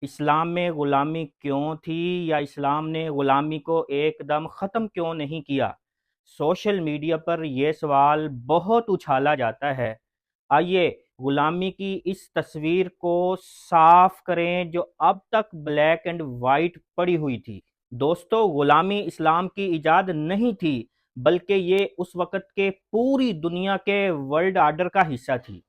اسلام میں غلامی کیوں تھی یا اسلام نے غلامی کو ایک دم ختم کیوں نہیں کیا؟ سوشل میڈیا پر یہ سوال بہت اچھالا جاتا ہے۔ آئیے غلامی کی اس تصویر کو صاف کریں جو اب تک بلیک اینڈ وائٹ پڑی ہوئی تھی۔ دوستو، غلامی اسلام کی ایجاد نہیں تھی، بلکہ یہ اس وقت کے پوری دنیا کے ورلڈ آرڈر کا حصہ تھی۔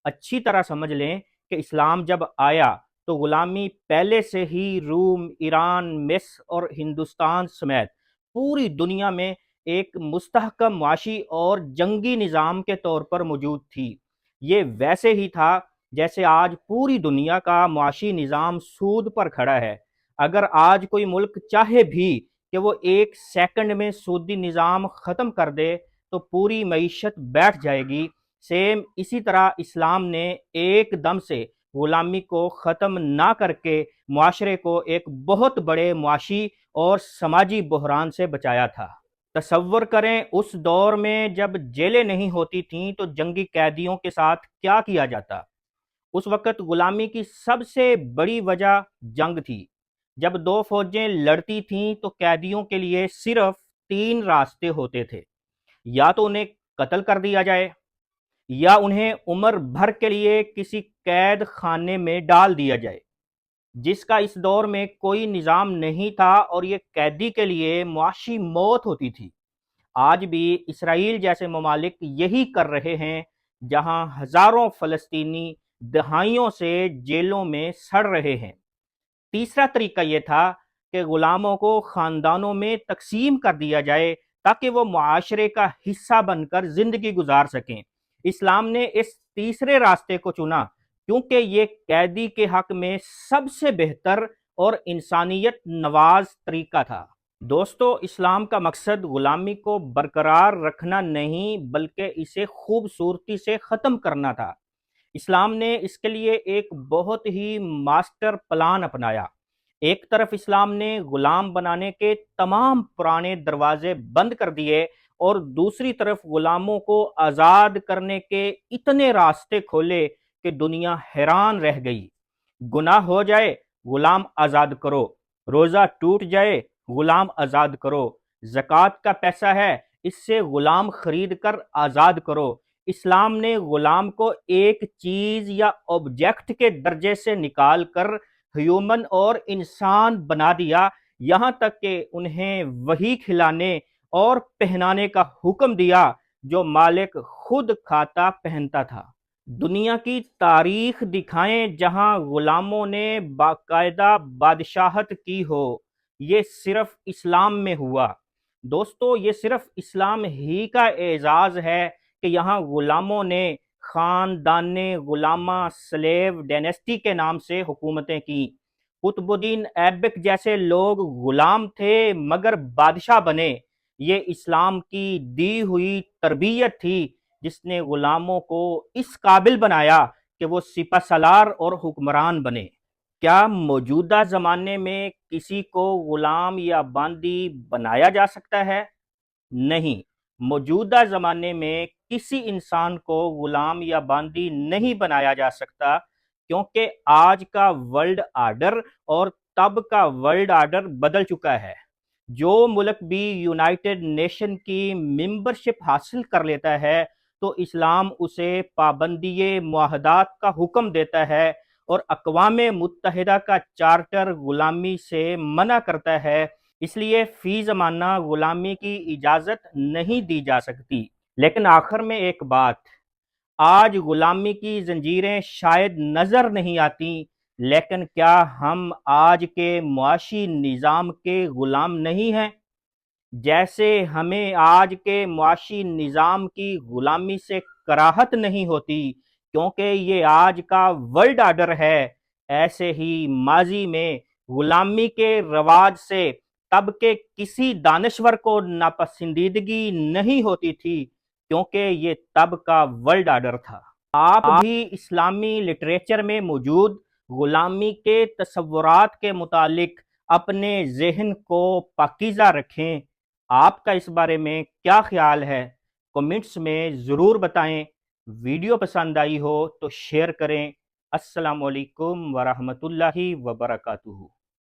اچھی طرح سمجھ لیں کہ اسلام جب آیا تو غلامی پہلے سے ہی روم، ایران، مصر اور ہندوستان سمیت پوری دنیا میں ایک مستحکم معاشی اور جنگی نظام کے طور پر موجود تھی۔ یہ ویسے ہی تھا جیسے آج پوری دنیا کا معاشی نظام سود پر کھڑا ہے۔ اگر آج کوئی ملک چاہے بھی کہ وہ ایک سیکنڈ میں سودی نظام ختم کر دے تو پوری معیشت بیٹھ جائے گی۔ سیم اسی طرح اسلام نے ایک دم سے غلامی کو ختم نہ کر کے معاشرے کو ایک بہت بڑے معاشی اور سماجی بحران سے بچایا تھا۔ تصور کریں اس دور میں جب جیلیں نہیں ہوتی تھیں تو جنگی قیدیوں کے ساتھ کیا کیا جاتا۔ اس وقت غلامی کی سب سے بڑی وجہ جنگ تھی۔ جب دو فوجیں لڑتی تھیں تو قیدیوں کے لیے صرف تین راستے ہوتے تھے: یا تو انہیں قتل کر دیا جائے، یا انہیں عمر بھر کے لیے کسی قید خانے میں ڈال دیا جائے، جس کا اس دور میں کوئی نظام نہیں تھا، اور یہ قیدی کے لیے معاشی موت ہوتی تھی۔ آج بھی اسرائیل جیسے ممالک یہی کر رہے ہیں، جہاں ہزاروں فلسطینی دہائیوں سے جیلوں میں سڑ رہے ہیں۔ تیسرا طریقہ یہ تھا کہ غلاموں کو خاندانوں میں تقسیم کر دیا جائے تاکہ وہ معاشرے کا حصہ بن کر زندگی گزار سکیں۔ اسلام نے اس تیسرے راستے کو چنا کیونکہ یہ قیدی کے حق میں سب سے بہتر اور انسانیت نواز طریقہ تھا۔ دوستو، اسلام کا مقصد غلامی کو برقرار رکھنا نہیں بلکہ اسے خوبصورتی سے ختم کرنا تھا۔ اسلام نے اس کے لیے ایک بہت ہی ماسٹر پلان اپنایا۔ ایک طرف اسلام نے غلام بنانے کے تمام پرانے دروازے بند کر دیے، اور دوسری طرف غلاموں کو آزاد کرنے کے اتنے راستے کھولے کہ دنیا حیران رہ گئی۔ گناہ ہو جائے، غلام آزاد کرو، روزہ ٹوٹ جائے، غلام آزاد کرو، زکوٰۃ کا پیسہ ہے اس سے غلام خرید کر آزاد کرو۔ اسلام نے غلام کو ایک چیز یا آبجیکٹ کے درجے سے نکال کر ہیومن اور انسان بنا دیا، یہاں تک کہ انہیں وہی کھلانے اور پہنانے کا حکم دیا جو مالک خود کھاتا پہنتا تھا۔ دنیا کی تاریخ دکھائیں جہاں غلاموں نے باقاعدہ بادشاہت کی ہو، یہ صرف اسلام میں ہوا۔ دوستو، یہ صرف اسلام ہی کا اعزاز ہے کہ یہاں غلاموں نے خاندان غلامہ سلیو ڈینسٹی کے نام سے حکومتیں کی۔ قطب الدین ایبک جیسے لوگ غلام تھے مگر بادشاہ بنے۔ یہ اسلام کی دی ہوئی تربیت تھی جس نے غلاموں کو اس قابل بنایا کہ وہ سپہ سالار اور حکمران بنے۔ کیا موجودہ زمانے میں کسی کو غلام یا باندی بنایا جا سکتا ہے؟ نہیں، موجودہ زمانے میں کسی انسان کو غلام یا باندی نہیں بنایا جا سکتا، کیونکہ آج کا ورلڈ آرڈر اور تب کا ورلڈ آرڈر بدل چکا ہے۔ جو ملک بھی یونائٹڈ نیشن کی ممبرشپ حاصل کر لیتا ہے تو اسلام اسے پابندی معاہدات کا حکم دیتا ہے، اور اقوام متحدہ کا چارٹر غلامی سے منع کرتا ہے۔ اس لیے فی زمانہ غلامی کی اجازت نہیں دی جا سکتی۔ لیکن آخر میں ایک بات، آج غلامی کی زنجیریں شاید نظر نہیں آتی، لیکن کیا ہم آج کے معاشی نظام کے غلام نہیں ہیں؟ جیسے ہمیں آج کے معاشی نظام کی غلامی سے کراہت نہیں ہوتی کیونکہ یہ آج کا ورلڈ آرڈر ہے، ایسے ہی ماضی میں غلامی کے رواج سے تب کے کسی دانشور کو ناپسندیدگی نہیں ہوتی تھی کیونکہ یہ تب کا ورلڈ آرڈر تھا۔ آپ بھی اسلامی لٹریچر میں موجود غلامی کے تصورات کے متعلق اپنے ذہن کو پاکیزہ رکھیں۔ آپ کا اس بارے میں کیا خیال ہے؟ کمنٹس میں ضرور بتائیں۔ ویڈیو پسند آئی ہو تو شیئر کریں۔ السلام علیکم ورحمۃ اللہ وبرکاتہ۔